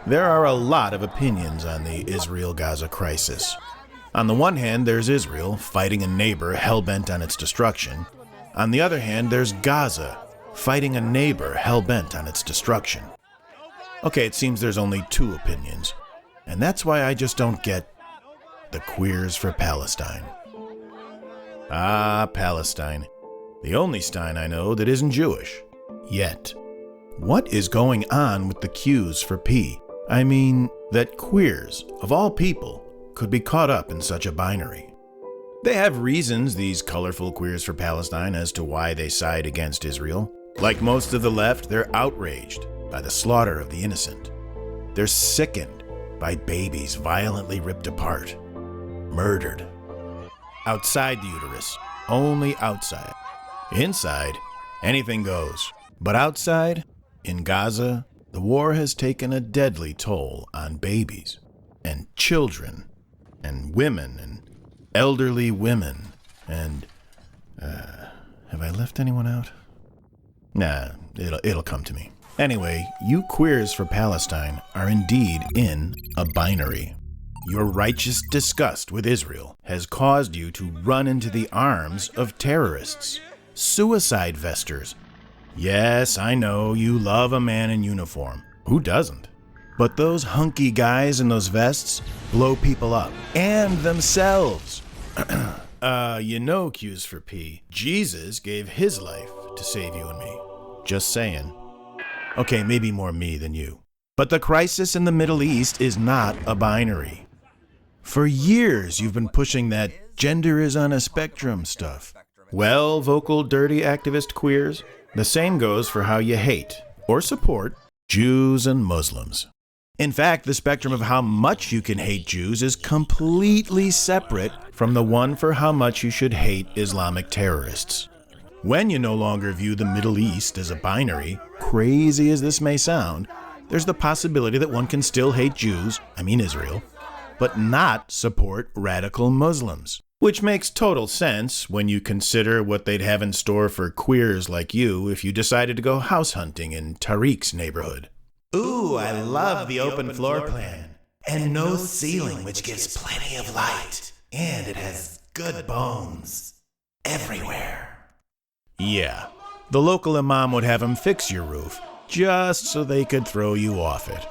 There are a lot of opinions on the Israel-Gaza crisis. On the one hand, there's Israel fighting a neighbor hell-bent on its destruction. On the other hand, there's Gaza fighting a neighbor hell-bent on its destruction. Okay, it seems there's only two opinions, and that's why I just don't get the queers for Palestine. Ah, Palestine. The only Stein I know that isn't Jewish. Yet. What is going on with the Q's for P? I mean, that queers, of all people, could be caught up in such a binary. They have reasons, these colorful queers for Palestine, as to why they side against Israel. Like most of the left, they're outraged by the slaughter of the innocent. They're sickened by babies violently ripped apart, murdered. Outside the uterus, only outside. Inside, anything goes. But outside, in Gaza, the war has taken a deadly toll on babies and children and women and elderly women and, have I left anyone out? Nah, it'll come to me. Anyway, you queers for Palestine are indeed in a binary. Your righteous disgust with Israel has caused you to run into the arms of terrorists, suicide vesters. Yes, I know you love a man in uniform. Who doesn't? But those hunky guys in those vests blow people up, and themselves. You know, Q's for P, Jesus gave his life to save you and me. Just saying. Okay, maybe more me than you. But the crisis in the Middle East is not a binary. For years, you've been pushing that gender is on a spectrum stuff. Well, vocal, dirty activist queers, the same goes for how you hate or support Jews and Muslims. In fact, the spectrum of how much you can hate Jews is completely separate from the one for how much you should hate Islamic terrorists. When you no longer view the Middle East as a binary, crazy as this may sound, there's the possibility that one can still hate Jews, I mean Israel, but not support radical Muslims. Which makes total sense when you consider what they'd have in store for queers like you if you decided to go house hunting in Tariq's neighborhood. Ooh, I love the open floor plan. And no ceiling, which gives plenty of light. And it has good bones everywhere. Yeah, the local imam would have him fix your roof just so they could throw you off it.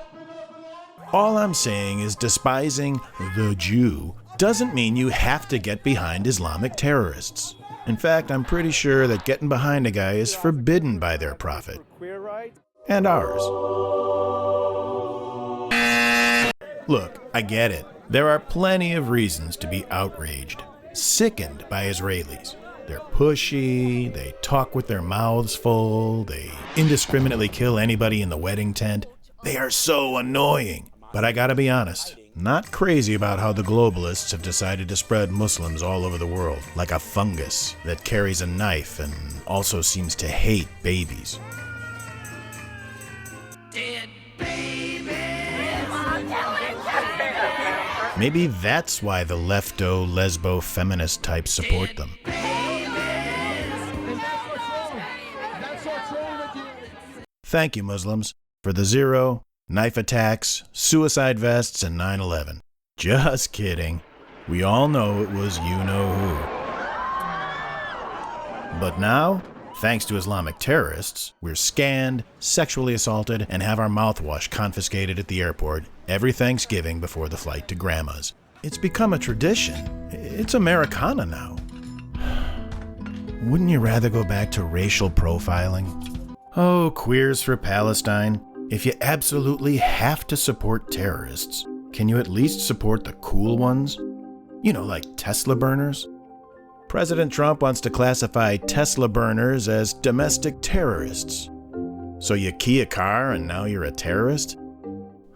All I'm saying is despising the Jew doesn't mean you have to get behind Islamic terrorists. In fact, I'm pretty sure that getting behind a guy is forbidden by their prophet. And ours. Look, I get it. There are plenty of reasons to be outraged, sickened by Israelis. They're pushy, they talk with their mouths full, they indiscriminately kill anybody in the wedding tent. They are so annoying. But I gotta be honest, not crazy about how the globalists have decided to spread Muslims all over the world, like a fungus that carries a knife and also seems to hate babies. Dead baby. Maybe that's why the lefto, lesbo, feminist types support them. Thank you, Muslims, for the zero, knife attacks, suicide vests, and 9/11. Just kidding. We all know it was you-know-who. But now, thanks to Islamic terrorists, we're scanned, sexually assaulted, and have our mouthwash confiscated at the airport every Thanksgiving before the flight to Grandma's. It's become a tradition. It's Americana now. Wouldn't you rather go back to racial profiling? Oh, queers for Palestine. If you absolutely have to support terrorists, can you at least support the cool ones? You know, like Tesla burners? President Trump wants to classify Tesla burners as domestic terrorists. So you key a car and now you're a terrorist?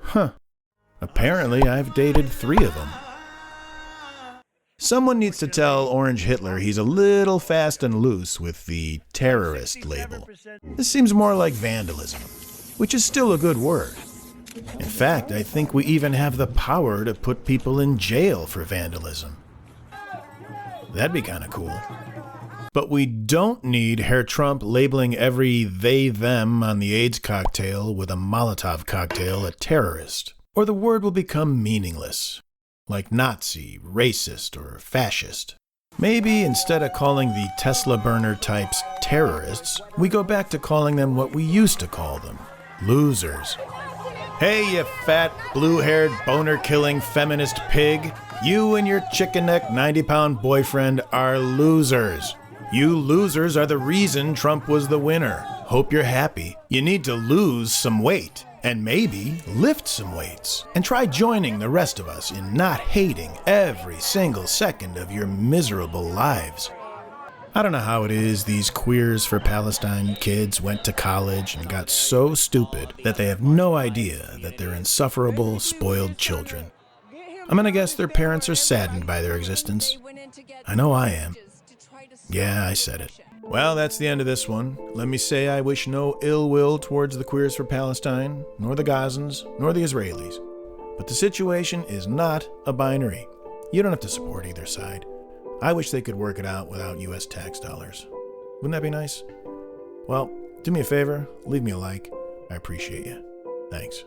Huh. Apparently I've dated 3 of them. Someone needs to tell Orange Hitler he's a little fast and loose with the terrorist label. This seems more like vandalism, which is still a good word. In fact, I think we even have the power to put people in jail for vandalism. That'd be kind of cool. But we don't need Herr Trump labeling every they-them on the AIDS cocktail with a Molotov cocktail a terrorist, or the word will become meaningless, like Nazi, racist, or fascist. Maybe instead of calling the Tesla burner types terrorists, we go back to calling them what we used to call them, losers. Hey, you fat, blue-haired, boner-killing feminist pig. You and your chicken-neck 90-pound boyfriend are losers. You losers are the reason Trump was the winner. Hope you're happy. You need to lose some weight, and maybe lift some weights, and try joining the rest of us in not hating every single second of your miserable lives. I don't know how it is these Queers for Palestine kids went to college and got so stupid that they have no idea that they're insufferable, spoiled children. I'm gonna guess their parents are saddened by their existence. I know I am. Yeah, I said it. Well, that's the end of this one. Let me say I wish no ill will towards the Queers for Palestine, nor the Gazans, nor the Israelis. But the situation is not a binary. You don't have to support either side. I wish they could work it out without U.S. tax dollars. Wouldn't that be nice? Well, do me a favor, leave me a like. I appreciate you. Thanks.